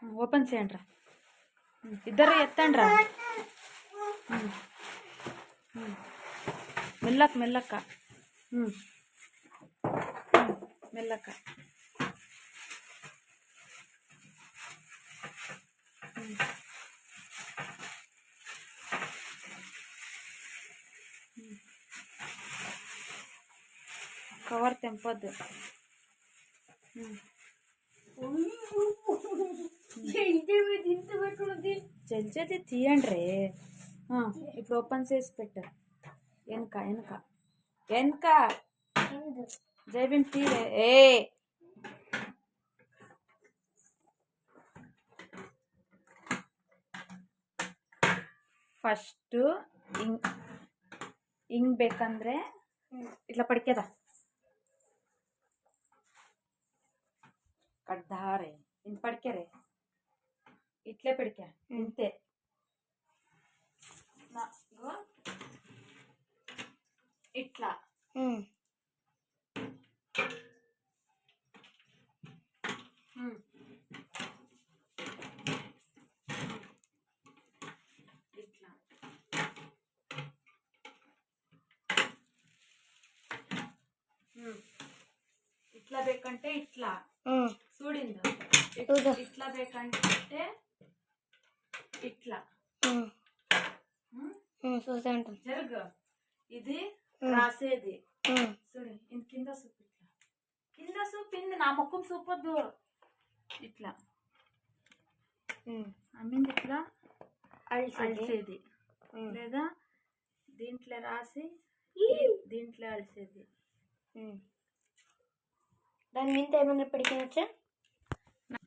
Open చేయండి రా, ఇద్దరు ఎత్తండి రా. మెల్లక్క మెల్లక్క మెల్లక్క. కవర్ తెంపొద్దు. జల్జది తీయండి రే. ఇప్పుడు ఓపెన్ చేసి పెట్టు. వెనక వెనక వెనక జైబీం తీరే. ಫಸ್ಟು ಹಿಂಗೆ ಬೇಕಂದ್ರೆ ಇಟ್లా ಪಡ್ಕೆದ ಕಡ್ದಾರೆ ಹಿಂಗೆ ಪಡ್ಕೆರೆ ಇಟ್ಲೇ ಪಡ್ಕೆ ಇಂತೆ ఇట్లా ఇట్లా ఇట్లా ಬೇಕಂటే ఇట్లా చూడింದು ఇట్లా ಬೇಕಂటే ఇట్లా జరుగు. ఇది రాసేది చూడు. ఇంత కింద సూపు ఇట్లా కింద సూపింది నా ముఖం సూపొద్దు. ఇట్లా అమ్మింది ఇట్లా అలిసేది లేదా దీంట్లో రాసి దీంట్లో అలిసేది. దాని మీద ఏమన్నా పెడికొనొచ్చా?